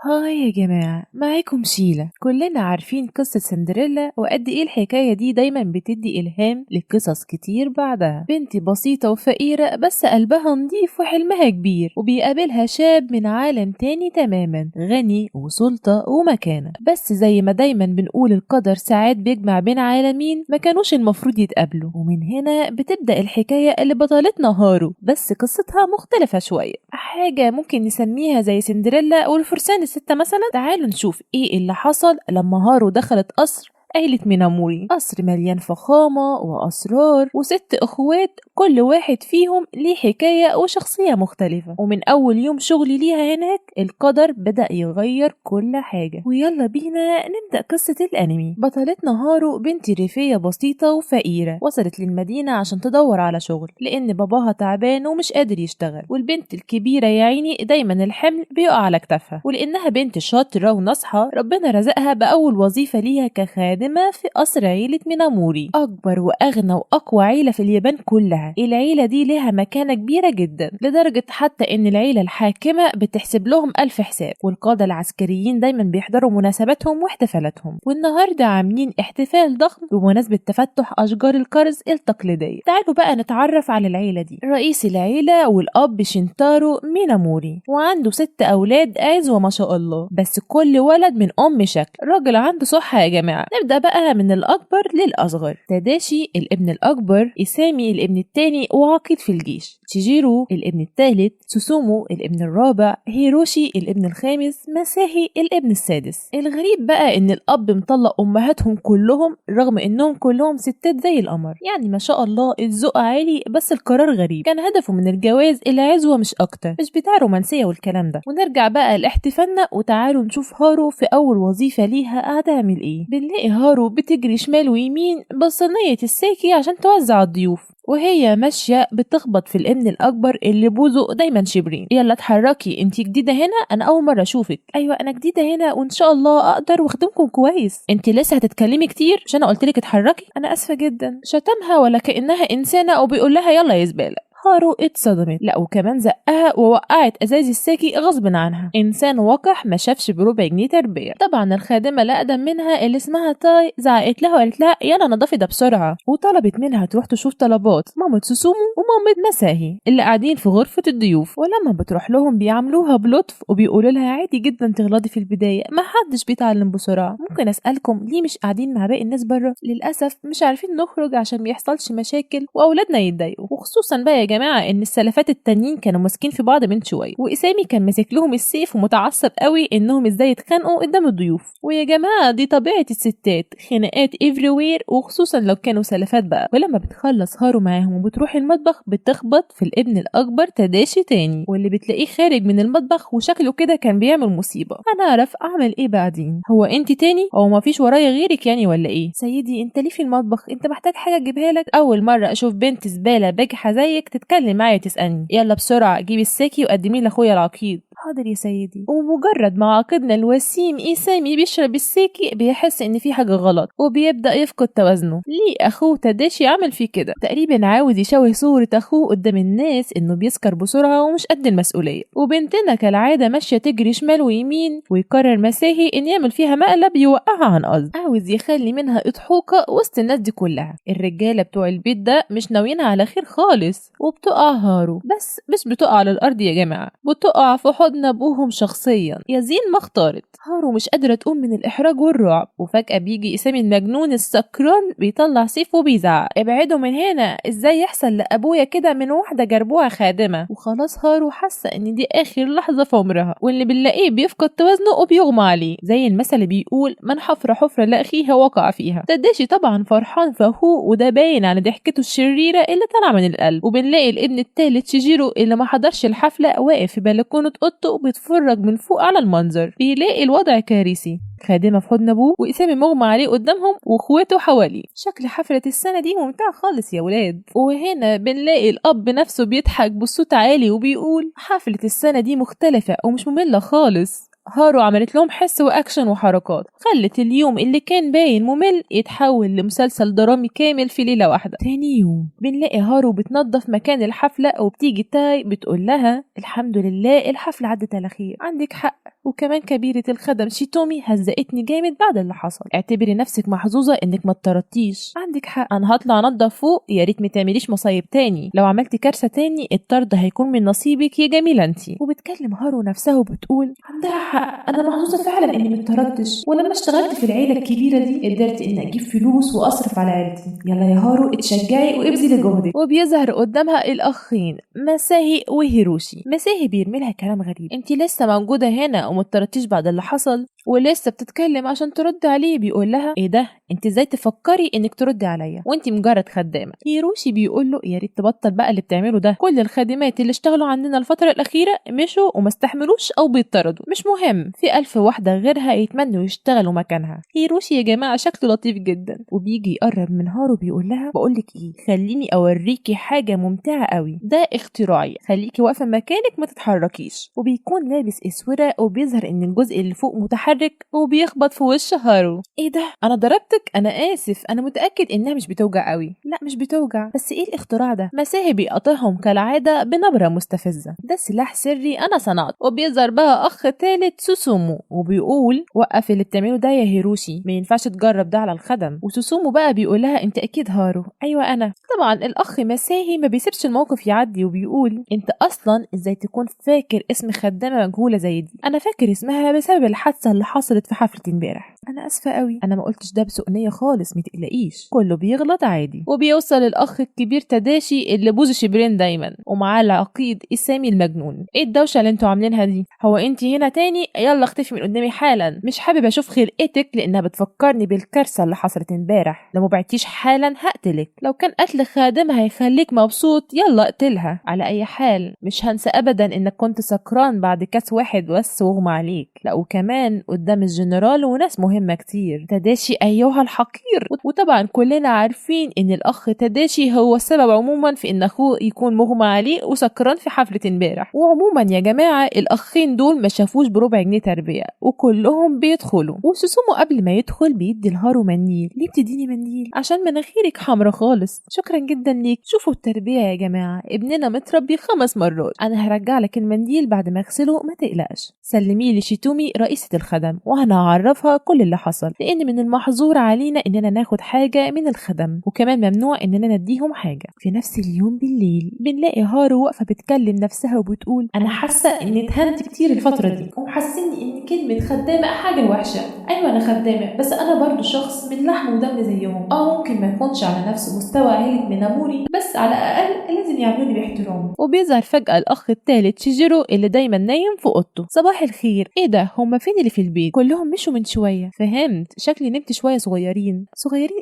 هاي يا جماعة، معاكم شيلة. كلنا عارفين قصة سندريلا وقد ايه الحكاية دي دايما بتدي إلهام لقصص كتير بعدها. بنت بسيطة وفقيرة بس قلبها نضيف وحلمها كبير، وبيقابلها شاب من عالم تاني تماما، غني وسلطة ومكانة. بس زي ما دايما بنقول القدر ساعات بيجمع بين عالمين ما كانوش المفروض يتقابلوا. ومن هنا بتبدأ الحكاية اللي بطلتنا هارو، بس قصتها مختلفة شوية، حاجة ممكن نسميها زي سندريلا والفرسان الستة مثلا. تعالوا نشوف ايه اللي حصل لما هارو دخلت قصر عيلة ميناموري. قصر مليان فخامة وأسرار وست أخوات، كل واحد فيهم ليه حكاية وشخصية مختلفة. ومن أول يوم شغلي ليها هناك القدر بدأ يغير كل حاجة. ويلا بينا نبدأ قصة الأنمي. بطلتنا هارو بنت ريفية بسيطة وفقيرة، وصلت للمدينة عشان تدور على شغل لأن باباها تعبان ومش قادر يشتغل، والبنت الكبيرة يا عيني دايما الحمل بيقع على كتافها. ولأنها بنت شاطرة وناصحة ربنا رزقها بأول وظيفة ليها كخادمة في قصر عيلة ميناموري، أكبر وأغنى وأقوى عيلة في اليابان كلها. العيلة دي لها مكانة كبيرة جدا، لدرجة حتى إن العيلة الحاكمة بتحسب لهم ألف حساب، والقادة العسكريين دايما بيحضروا مناسباتهم واحتفالاتهم. والنهاردة عاملين احتفال ضخم بمناسبة تفتح أشجار الكرز التقليدية. تعالوا بقى نتعرف على العيلة دي. رئيس العيلة والأب شينتارو ميناموري، وعنده 6 أولاد عزوة ما شاء الله، بس كل ولد من أم شكل. راجل عنده صحة يا جماعة. نبدأ بقى من الأكبر للأصغر. تاداشي الابن الأكبر، إسامي الابن التاني وعقيد في الجيش، تشيجيرو الابن الثالث، سوسومو الابن الرابع، هيروشي الابن الخامس، مساهي الابن السادس. الغريب بقى إن الأب مطلق أمهاتهم كلهم رغم إنهم كلهم ستات زي القمر. يعني ما شاء الله الذوق عالي، بس القرار غريب. كان هدفه من الجواز العزوة مش أكتر، مش بتاع رومانسية والكلام ده. ونرجع بقى لاحتفالنا وتعالوا نشوف هارو في أول وظيفة ليها هتعمل إيه. بنلاقي هارو بتجري شمال ويمين بصينية الساكي عشان توزع الضيوف، وهي ماشية بتخبط في الابن الأكبر اللي بوزه دايما شبرين. يلا اتحركي، انتي جديدة هنا، أنا أول مرة أشوفك. أيوة أنا جديدة هنا وإن شاء الله أقدر واخدمكم كويس. انتي لسه هتتكلمي كتير عشان أنا قلتلك اتحركي؟ أنا آسفة جدا. شتمها ولا كأنها إنسانة وبيقول لها يلا يا زبالة. هارو اتصدمت، لا وكمان زقها ووقعت ازاز الساكي غصب عنها. انسان وقح ما شافش بربع جنيه تربيه. طبعا الخادمه لا اقدم منها اللي اسمها تاي زعقت لها وقالت لها يلا نضفي ده بسرعه، وطلبت منها تروح تشوف طلبات مامة سوسومو ومامة مساهي اللي قاعدين في غرفه الضيوف. ولما بتروح لهم بيعاملوها بلطف وبيقولوا لها عادي جدا تغلطي في البدايه، ما حدش بيتعلم بسرعه. ممكن اسالكم ليه مش قاعدين مع باقي الناس بره؟ للاسف مش عارفين نخرج عشان ميحصلش مشاكل واولادنا يتضايقوا، وخصوصا بقى يا جماعه ان السلفات التانيين كانوا ماسكين في بعض من شويه، واسامي كان ماسك لهم السيف ومتعصب قوي انهم ازاي يتخانقوا قدام الضيوف. ويا جماعه دي طبيعه الستات، خناقات وير، وخصوصا لو كانوا سلفات بقى. ولما بتخلص هارو معاهم وبتروح المطبخ بتخبط في الابن الاكبر تداشي تاني، واللي بتلاقيه خارج من المطبخ وشكله كده كان بيعمل مصيبه. انا اعرف اعمل ايه بعدين. هو انت تاني؟ هو ما فيش ورايا غيرك يعني ولا ايه؟ سيدي انت ليه في المطبخ؟ انت محتاج حاجه اجيبها لك؟ اول مره اشوف بنت زباله بجحه زيك تتكلم معايا تسألني. يلا بسرعة جيبي الساكي وقدميه لاخويا العقيد. حاضر يا سيدي. ومجرد ما عاقدنا الوسيم إسامي بيشرب الساكي بيحس إن في حاجة غلط وبيبدأ يفقد توازنه. ليه أخوه تداشي عمل فيه كده؟ تقريبا عاوز يشوه صورة أخوه قدام الناس إنه بيسكر بسرعة ومش قد المسؤولية. وبنتنا كالعادة ماشية تجري شمال ويمين، ويقرر مساهي إن يعمل فيها مقلب يوقعها عن قصد، عاوز يخلي منها إضحوكة وسط الناس دي كلها. الرجالة بتوع البيت ده مش ناويينها على خير خالص، وبتقع هارو. بس مش بتقع على الأرض يا جماعة، بتقع في حضن أبوهم شخصيا. يزين ما اختارت. هارو مش قادرة تقوم من الإحراج والرعب، وفجأة بيجي إسامي المجنون السكران بيطلع سيف وبيزعق ابعدوا من هنا، ازاي يحصل لأبويا كده من واحدة جربوها خادمة؟ وخلاص هارو حاسة إن دي آخر لحظة في عمرها، واللي بنلاقيه بيفقد توازنه وبيغمى عليه، زي المثل اللي بيقول من حفر حفرة لأخيها وقع فيها. تداشي طبعا فرحان في أخوه، وده باين على ضحكته الشريرة اللي طالعة من القلب. وبنلاقي الابن التالت شيجيرو اللي ما حضرش الحفلة واقف في بلكونة اوضته وبيتفرج من فوق على المنظر. بيلاقي الوضع كارثي، خادمة في حضن ابوه وإسامي مغمى عليه قدامهم واخواته حواليه. شكل حفلة السنة دي ممتع خالص يا ولاد. وهنا بنلاقي الأب نفسه بيضحك بصوت عالي وبيقول حفلة السنة دي مختلفة ومش مملة خالص. هارو عملت لهم حس واكشن وحركات خلت اليوم اللي كان باين ممل يتحول لمسلسل درامي كامل في ليلة واحدة. تاني يوم بنلاقي هارو بتنظف مكان الحفلة، وبتيجي تاي بتقول لها الحمد لله الحفلة عدت على خير. عندك حق، وكمان كبيرة الخدم شيتومي هزقتني جامد بعد اللي حصل. اعتبري نفسك محظوظة انك ما اتطردتيش. عندك حق، انا هطلع انضف فوق، يا ريت ما تعمليش مصايب تاني، لو عملتي كارثة تاني الطرد هيكون من نصيبك يا جميلة انتي. وبتكلم هارو نفسها وبتقول عندها حق، انا محظوظة فعلا اني ما اتطردتش، ولما اشتغلت في العيلة الكبيرة دي قدرت اني اجيب فلوس واصرف على عيلتي. يلا يا هارو اتشجعي وابذلي جهدك. وبيظهر قدامها الاخين مساهي وهيروشي. مساهي بيرمي لها كلام غريب، انتي لسه موجودة هنا وما اتطردتيش بعد اللي حصل، ولسه بتتكلم عشان ترد عليه. بيقول لها ايه ده، انت ازاي تفكري انك تردي عليا وانت مجرد خدامه؟ هيروشي بيقول له يا ريت تبطل بقى اللي بتعمله ده، كل الخادمات اللي اشتغلوا عندنا الفتره الاخيره مشوا وما استحملوش او بيطردوا، مش مهم، في 1000 واحده غيرها يتمنوا يشتغلوا مكانها. هيروشي يا جماعه شكله لطيف جدا، وبيجي يقرب من هارو بيقول لها بقول لك ايه، خليني اوريكي حاجه ممتعه قوي، ده اختراعي، خليكي واقفه مكانك ما تتحركيش. وبيكون لابس اسوره وبيظهر ان الجزء اللي فوق متحرك وبيخبط في وش هارو. ايه ده، انا ضربتك، انا اسف، انا متاكد انها مش بتوجع قوي. لا مش بتوجع، بس ايه الاختراع ده؟ مساهي بيقاطعهم كالعاده بنبره مستفزه، ده سلاح سري انا صنعته. وبيظهر بقى اخ تالت سوسومو وبيقول وقف اللي بتعمله ده يا هيروشي، ما ينفعش تجرب ده على الخدم. وسوسومو بقى بيقول لها انت اكيد هارو. ايوه انا. طبعا الاخ مساهي ما بيسيبش الموقف يعدي وبيقول انت اصلا ازاي تكون فاكر اسم خدامه مجهوله زي دي؟ انا فاكر اسمها بسبب الحادثه اللي حصلت في حفله امبارح. انا اسفه قوي، انا ما قلتش ده بسوء نيه خالص، ما تقلقيش، كله بيغلط عادي. وبيوصل الاخ الكبير تاداشي اللي بوزه شبرين دايما ومعاه العقيد اسامي المجنون. ايه الدوشه اللي انتوا عاملينها دي؟ هو انت هنا تاني؟ يلا اختفي من قدامي حالا، مش حابب اشوف خلقتك لانها بتفكرني بالكارثه اللي حصلت امبارح، لو ما بعتيش حالا هقتلك. لو كان قتل خادمها هيخليك مبسوط يلا اقتلها. على اي حال مش هنسى ابدا انك كنت سكران بعد كاس واحد بس واغمى عليك، لا وكمان قدام الجنرال وناس مهمه كتير. تاداشي ايها الحقير. وطبعا كلنا عارفين ان الاخ تاداشي هو السبب عموما في ان اخوه يكون مغمى عليه وسكران في حفله امبارح. وعموما يا جماعه الاخين دول ما شافوش بربع جنيه تربيه وكلهم بيدخلوا. وسوسومو قبل ما يدخل بيدي لهارو منديل. ليه بتديني منديل؟ عشان مناخيرك حمرا خالص. شكرا جدا ليك. شوفوا التربيه يا جماعه، ابننا متربي 5 مرات. انا هرجع لك المنديل بعد ما اغسله، ما تقلقش. سلميه لشيتومي رئيسه الخدم وانا هعرفها كل اللي حصل، لان من المحظور علينا اننا ناخد حاجه من الخدم، وكمان ممنوع اننا نديهم حاجه. في نفس اليوم بالليل بنلاقي هارو واقفه بتكلم نفسها وبتقول انا حاسه اني اتهنت كتير الفتره دي ومحسسني ان كلمه خدامه حاجه وحشه. ايوه انا خدامه، بس انا برضو شخص من لحم ودم زيهم. ممكن ما يكونش على نفس مستوى عيله ميناموري، بس على الاقل لازم يعاملوني باحترام. وبيظهر فجاه الاخ الثالث شيجيرو اللي دايما نايم في اوضته. صباح الخير. ايه ده، هما فين اللي في البيت؟ كلهم مشوا من شويه. فهمت، شكلي نمت شويه. صغيرين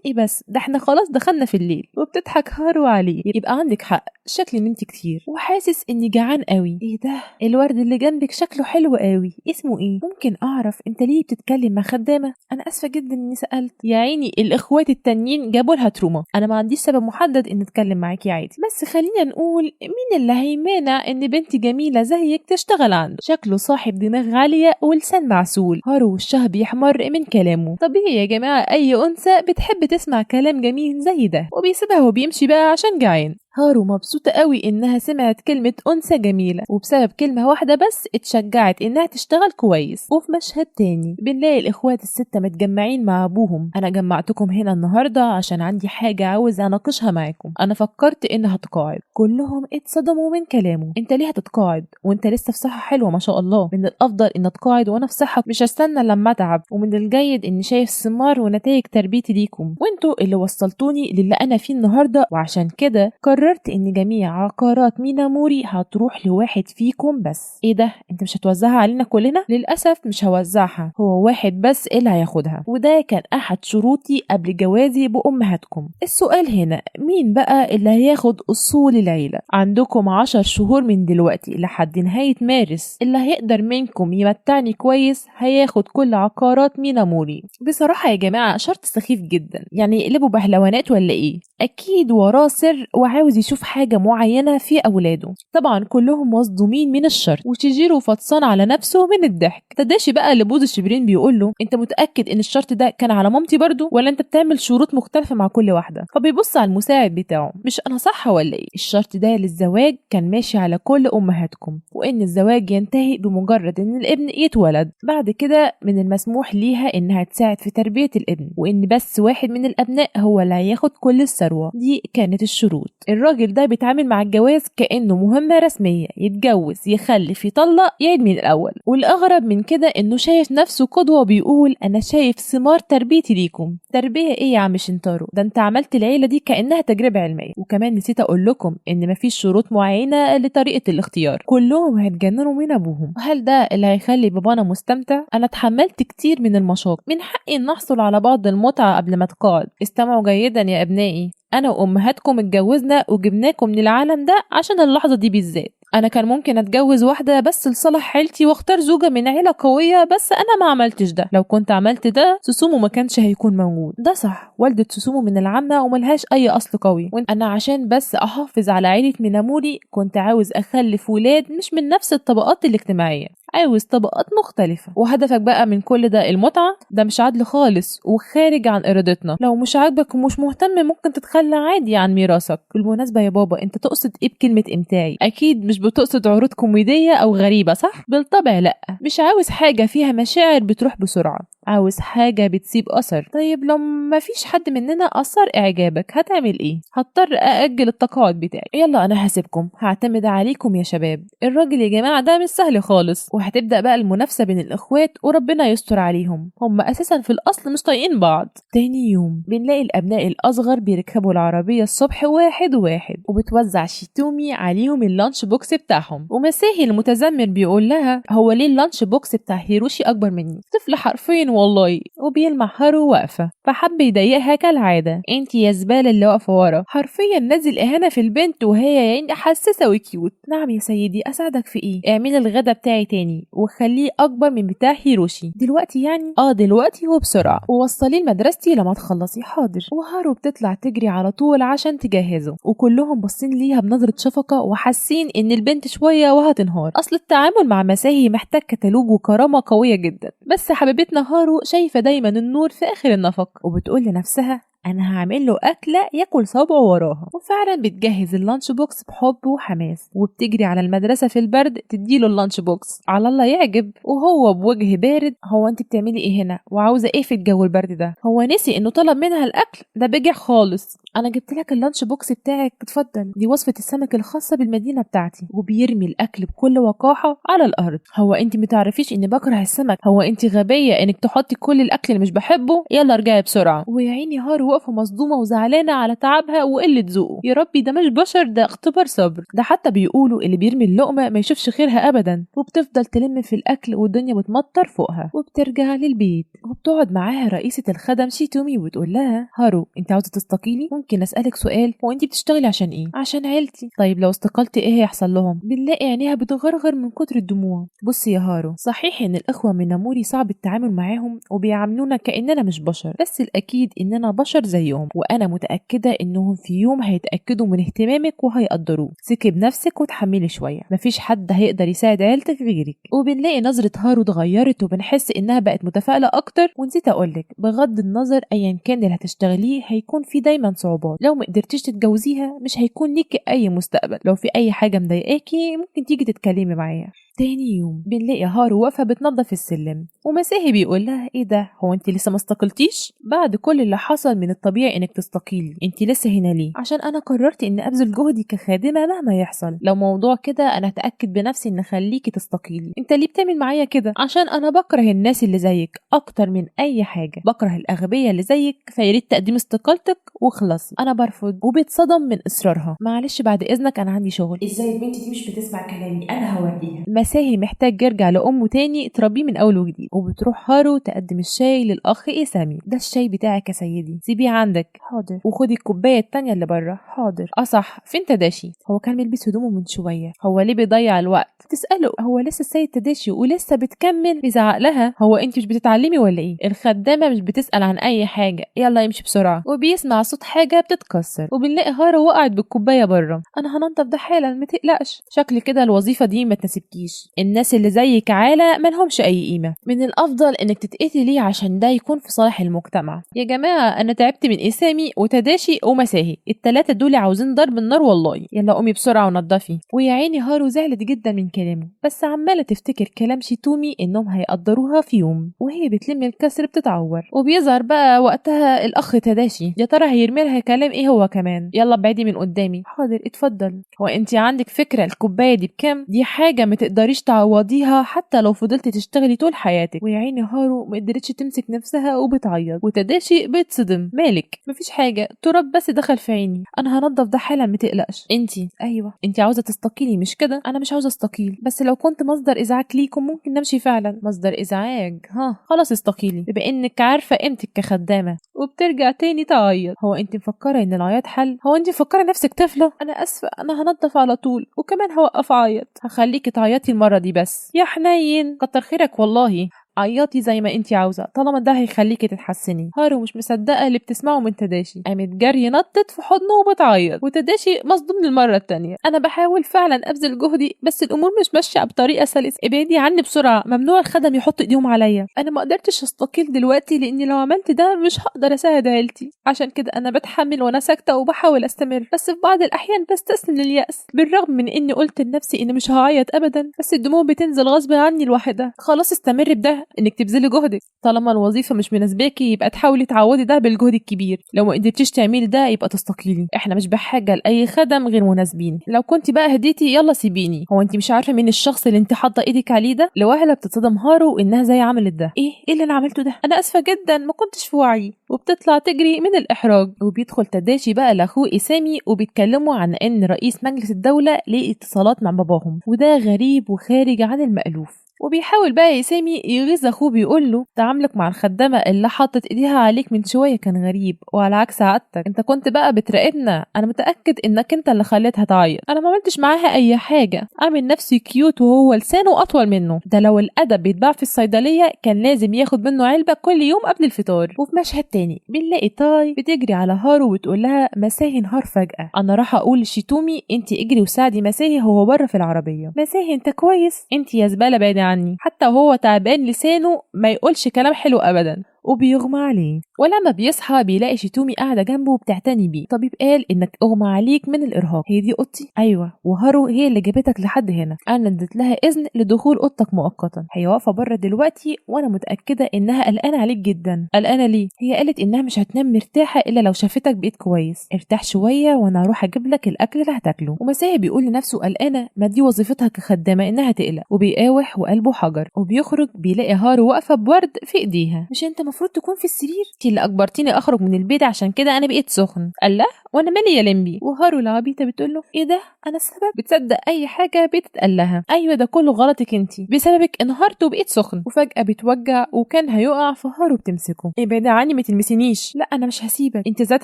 ايه بس، ده احنا خلاص دخلنا في الليل. وبتضحك هارو عليه. يبقى عندك حق، شكلي نمت كتير وحاسس اني جعان قوي. ايه ده، الورد اللي جنبك شكله حلو قوي، اسمه ايه؟ ممكن اعرف انت ليه بتتكلم مع خدامه؟ انا اسفه جدا اني سالت. يا عيني الاخوات التانيين جابوا لها تروما، انا ما عنديش سبب محدد ان اتكلم معاكي عادي، بس خلينا نقول مين اللي هيمانع ان بنت جميله زيك تشتغل عنده؟ شكله صاحب دماغ عاليه ولسان معسول. هارو وشها بيحمر من كلامه. طبيعي يا جماعه، اي انثى بتحب تسمع كلام جميل زي ده. وبيسيبها وبيمشي بقى عشان جعان. هارو مبسوطة قوي انها سمعت كلمة انثى جميلة، وبسبب كلمة واحدة بس اتشجعت انها تشتغل كويس. وفي مشهد تاني بنلاقي الاخوات الستة متجمعين مع ابوهم. انا جمعتكم هنا النهاردة عشان عندي حاجة عاوز اناقشها معاكم. انا فكرت انها هتقاعد. كلهم اتصدموا من كلامه. انت ليه هتتقاعد وانت لسه في صحة حلوة ما شاء الله؟ من الافضل ان اتقاعد وانا في صحة، مش هستنى لما اتعب. ومن الجيد اني شايف ثمار ونتائج تربيتي ليكم، وانتوا اللي وصلتوني للي انا فيه النهاردة. وعشان كده قررت ان جميع عقارات ميناموري هتروح لواحد فيكم بس. ايه ده، انت مش هتوزعها علينا كلنا؟ للاسف مش هوزعها، هو واحد بس اللي هياخدها، وده كان احد شروطي قبل جوازي بامهاتكم. السؤال هنا، مين بقى اللي هياخد اصول العيله؟ عندكم 10 شهور من دلوقتي لحد نهايه مارس، اللي هيقدر منكم يمتعني كويس هياخد كل عقارات ميناموري. بصراحه يا جماعه شرط سخيف جدا، يعني يقلبوا بهلوانات ولا ايه؟ اكيد وراه سر وعاوز عاوز يشوف حاجة معينة في أولاده. طبعا كلهم مصدومين من الشرط، وشيجيرو فطسان على نفسه من الضحك. تداشي بقى لبوز الشبرين بيقول له انت متأكد ان الشرط ده كان على مامتي برضو، ولا انت بتعمل شروط مختلفة مع كل واحدة؟ فبيبص على المساعد بتاعه، مش انا صح ولا ايه؟ الشرط ده للزواج كان ماشي على كل امهاتكم، وان الزواج ينتهي بمجرد ان الابن يتولد. بعد كده من المسموح ليها انها تساعد في تربية الابن، وان بس واحد من الابناء هو اللي هياخد كل الثروة. دي كانت الشروط. الراجل ده بيتعامل مع الجواز كأنه مهمة رسمية، يتجوز يخلف يطلق يعيد من الاول. والاغرب من كده انه شايف نفسه قدوة، بيقول انا شايف ثمار تربيتي ليكم. تربية ايه يا عم شنتارو؟ ده انت عملت العيلة دي كأنها تجربة علمية. وكمان نسيت اقول لكم ان مفيش شروط معينة لطريقة الاختيار، كلهم هيتجننوا من ابوهم. هل ده اللي هيخلي بابانا مستمتع؟ انا اتحملت كتير من المشاق، من حقي ان احصل على بعض المتعة قبل ما اتقاعد. استمعوا جيدا يا ابنائي، انا وامهاتكم اتجوزنا وجبناكم من العالم ده عشان اللحظة دي بالذات. انا كان ممكن اتجوز واحدة بس لصالح عيلتي واختار زوجة من عيلة قوية، بس انا ما عملتش ده. لو كنت عملت ده سوسومو ما كانش هيكون موجود. ده صح، والدة سوسومو من العامة وملهاش اي اصل قوي، انا عشان بس احافظ على عيلة ميناموري كنت عاوز اخلف ولاد مش من نفس الطبقات الاجتماعية، عاوز طبقات مختلفة. وهدفك بقى من كل ده المتعة؟ ده مش عدل خالص وخارج عن ارادتنا. لو مش عاجبك ومش مهتم ممكن تتخلى عادي عن ميراثك. بالمناسبة يا بابا، انت تقصد ايه بكلمة امتاعي؟ اكيد مش بتقصد عروض كوميدية او غريبة صح؟ بالطبع لا، مش عاوز حاجة فيها مشاعر بتروح بسرعة، عاوز حاجة بتسيب أثر. طيب لو مفيش حد مننا أثر إعجابك هتعمل إيه؟ هضطر أأجل التقاعد بتاعي. يلا أنا هسيبكم، هعتمد عليكم يا شباب. الراجل يا جماعة ده مش سهل خالص، وهتبدأ بقى المنافسة بين الإخوات وربنا يستر عليهم. هم أساسا في الأصل مش طايقين بعض. تاني يوم بنلاقي الأبناء الأصغر بيركبوا العربية الصبح واحد واحد، وبتوزع شيتومي عليهم اللانش بوكس بتاعهم. ومساهي المتذمر بيقول لها هو ليه اللانش بوكس بتاع هيروشي أكبر مني؟ طفل حرفيا والله. وبيلمع هارو واقفة، فحب يضايقها كالعادة. انتي يا زبالة اللي واقفة ورا. حرفيا نزل اهانة في البنت وهي يعني حساسة وكيوت. نعم يا سيدي، اساعدك في ايه؟ اعملي الغدا بتاعي تاني وخليه اكبر من بتاع هيروشي دلوقتي. يعني دلوقتي وبسرعة، ووصليه لمدرستي لما تخلصي. حاضر. وهارو بتطلع تجري على طول عشان تجهزه، وكلهم باصين ليها بنظرة شفقة وحاسين ان البنت شوية وهتنهار. اصل التعامل مع مساهي محتاج كتالوج وكرامة قوية جدا. بس حبيبتنا هارو شايفة دايما النور في آخر النفق، وبتقول لنفسها انا هعمل له اكله ياكل صابعه وراها. وفعلا بتجهز اللانش بوكس بحب وحماس، وبتجري على المدرسه في البرد تديله اللانش بوكس. على الله يعجب، وهو بوجه بارد هو انت بتعملي ايه هنا وعاوزه ايه في الجو البرد ده؟ هو نسي انه طلب منها الاكل ده؟ بجح خالص. انا جبت لك اللانش بوكس بتاعك، اتفضل، دي وصفه السمك الخاصه بالمدينه بتاعتي. وبيرمي الاكل بكل وقاحه على الارض. هو انت متعرفيش اني بكره السمك؟ هو انت غبيه انك تحطي كل الاكل اللي مش بحبه؟ يلا ارجعي بسرعه. ويا عيني هارو واقفه مصدومه وزعلانه على تعبها وقله ذوقه. يا ربي ده مش بشر، ده اختبار صبر. ده حتى بيقولوا اللي بيرمي اللقمه ما يشوفش خيرها ابدا. وبتفضل تلم في الاكل والدنيا بتمطر فوقها. وبترجع للبيت وبتقعد معاها رئيسه الخدم شيتومي وتقول لها هارو انت عاوزه تستقيلي؟ ممكن اسالك سؤال؟ هو انت بتشتغلي عشان ايه؟ عشان عيلتي. طيب لو استقلتي ايه هيحصل لهم؟ بنلاقي عينيها بتغرغر من كتر الدموع. بصي يا هارو، صحيح ان الاخوه من ناموري صعب التعامل معاهم وبيعاملونا كاننا مش بشر، بس الاكيد اننا بشر زيهم، وانا متاكده انهم في يوم هيتاكدوا من اهتمامك وهيقدروه. ثقي بنفسك وتحملي شويه، مفيش حد هيقدر يساعد عيلتك غيرك. وبنلاقي نظره هارو اتغيرت وبنحس انها بقت متفائله اكتر. ونسيت اقولك، بغض النظر ايا كان اللي هتشتغليه هيكون في دايما صعوبات. لو ما قدرتيش تتجوزيها مش هيكون ليكي اي مستقبل. لو في اي حاجه مضايقاكي ممكن تيجي تتكلمي معايا. تاني يوم بنلاقي هارو واقفه بتنظف السلم، ومساهي بيقول لها ايه ده؟ هو انت لسه ما استقلتيش؟ بعد كل اللي حصل من الطبيعي انك تستقيلي، انت لسه هنا ليه؟ عشان انا قررت ان ابذل جهدي كخادمه مهما يحصل. لو موضوع كده انا هتاكد بنفسي ان اخليكي تستقيلي. انت ليه بتعمل معايا كده؟ عشان انا بكره الناس اللي زيك اكتر من اي حاجه، بكره الاغبياء اللي زيك. فياريت تقديم استقالتك وخلصي. انا برفض. وبيتصدم من اصرارها. معلش بعد اذنك انا عندي شغل. ازاي البنت دي مش بتسمع كلامي؟ انا هوريها. مساهي محتاج يرجع لأمه تاني تربيه من أول وجديد. وبتروح هارو تقدم الشاي للأخ إيسامي. ده الشاي بتاعك يا سيدي، سيبيه عندك. حاضر. وخدي الكوباية التانية اللي بره. حاضر. صح، فين تداشي؟ هو كان بيلبس هدومه من شوية، هو ليه بيضيع الوقت؟ تسأله هو لسه السيد تداشي ولسه بتكمل بيزعق لها. هو انت مش بتتعلمي ولا ايه؟ الخدامة مش بتسأل عن أي حاجة، يلا يمشي بسرعة. وبيسمع صوت حاجة بتتكسر وبنلاقي هارو وقعت بالكوباية بره. أنا هنضف ده حالا، ما تقلقش. شكل كده الوظيفة دي ما تناسبكيش، الناس اللي زيك عالة ملهمش أي قيمة، من الأفضل إنك تتقتلي عشان ده يكون في صالح المجتمع. يا جماعة أنا تعبت من إيسامي وتداشي ومساهي، التلاتة دول عاوزين ضرب النار والله. يلا قومي بسرعة ونضفي. ويا عيني هارو زعلت جدا من كلامه، بس عمالة تفتكر كلام شيتومي إنهم هيقدروها في يوم، وهي بتلم الكسر بتتعور. وبيظهر بقى وقتها الأخ تداشي، يا ترى هيرمي لها كلام إيه هو كمان. يلا ابعدي من قدامي. حاضر اتفضل. هو انت عندك فكرة الكوباية دي بكام؟ دي حاجة ما تقدريش تعوضيها حتى لو فضلتي تشتغلي طول حياتك. ويا عيني هارو ما قدرتش تمسك نفسها وبتعيط، وتداشي بيتصدم. مالك؟ مفيش حاجة، تراب بس دخل في عيني، انا هنضف ده حالا ما تقلقش. انتي؟ ايوه. انتي عاوزة تستقيلي مش كده؟ انا مش عاوزة استقيل، بس لو كنت مصدر ازعاج ليكم ممكن نمشي فعلا. مصدر ازعاج؟ ها خلاص استقيلي، بما انك عارفة قيمتك كخدامة. وبترجع تاني تعيط. هو انت مفكرة ان العياط حل؟ هو انت مفكرة نفسك طفلة؟ انا اسفة، انا هنضف على طول وكمان هوقف عيط. هخليكي تعيطي المرة دي بس. يا حنين كتر خيرك والله، عيطي زي ما انتي عاوزة طالما ده هيخليكي تتحسني. هارو مش مصدقة اللي بتسمعه من تداشي، قامت جري نطت في حضنه وبتعيط، وتداشي مصدوم للمرة التانية. انا بحاول فعلا ابذل جهدي بس الامور مش ماشية بطريقة سلسة، ابعدي عني بسرعة، ممنوع الخدم يحط ايديهم عليا. انا ما قدرتش استقيل دلوقتي لاني لو عملت ده مش هقدر اساعد عيلتي، عشان كده انا بتحمل وانا ساكتة وبحاول استمر، بس في بعض الاحيان بستسلم لليأس بالرغم من اني قلت لنفسي اني مش هعيط ابدا، بس الدموع بتنزل غصب عني لوحدها. خلاص استمري بده، انك تبذلي جهدك. طالما الوظيفه مش مناسباكي يبقى تحاولي تعوضي ده بالجهد الكبير، لو ما قدرتيش تعملي ده يبقى تستقيلي، احنا مش بحاجه لاي خدم غير مناسبين. لو كنت بقى هديتي يلا سيبيني. هو انت مش عارفه مين الشخص اللي انت حاطه ايدك عليه ده؟ لوهله بتتصدم هارو انها زي عملت ده. ايه اللي انا عملته ده؟ انا اسفه جدا ما كنتش في وعي، وبتطلع تجري من الاحراج. وبيدخل تداشي بقى لاخوه ايسامي وبيتكلموا عن ان رئيس مجلس الدوله ليه اتصالات مع باباهم، وده غريب وخارج عن المألوف. وبيحاول بقى إيسامي يغيظ اخوه، بيقول له تعاملك مع الخدامه اللي حطت ايديها عليك من شويه كان غريب، وعلى عكس عادتك انت كنت بقى بتراقبنا، انا متاكد انك انت اللي خليتها تعيط، انا ما عملتش معاها اي حاجه، عامل نفسي كيوت وهو لسانه اطول منه، ده لو الادب بيتباع في الصيدليه كان لازم ياخد منه علبه كل يوم قبل الفطار. وفي مشهد تاني بنلاقي تاي بتجري على هارو وتقول لها مساهي انهار فجاه، انا راح اقول لشيتومي انت اجري وساعدي مساهي هو بره في العربيه. مساهي انت كويس؟ انت يا زباله بعيده عني. حتى وهو تعبان لسانه ما يقولش كلام حلو ابدا، وبيغمى عليه. ولما بيصحى بيلاقي شيتومي قاعده جنبه وبتعتني بيه. طبيب قال انك اغمى عليك من الارهاق. هي دي اوضتي؟ ايوه. وهارو هي اللي جابتك لحد هنا، انا اديت لها اذن لدخول اوضتك مؤقتا، هي واقفه بره دلوقتي وانا متاكده انها قلقانه عليك جدا. قلقانه ليه؟ هي قالت انها مش هتنام مرتاحه الا لو شافتك بقيت كويس. ارتاح شويه وانا هروح اجيب لك الاكل اللي هتاكله. ومساهي بيقول لنفسه قلقانه، ما دي وظيفتها كخدامه انها تقلق، وبيقاوح وقلبه حجر. وبيخرج بيلاقي هارو واقفه بورد في ايديها. مش انت المفروض تكون في السرير؟ انت اللي اجبرتيني اخرج من البيت عشان كده انا بقيت سخن. قال لا وانا مالي يا لمبي. وهارو العبيطه بتقول له ايه ده انا السبب؟ بتصدق اي حاجه بتتقال لها. ايوه ده كله غلطك انت، بسببك انهارت وبقيت سخن. وفجاه بتوجع وكان هيقع، فهارو بتمسكه. ابعدي عني ما تلمسينيش. لا انا مش هسيبك، انت ذات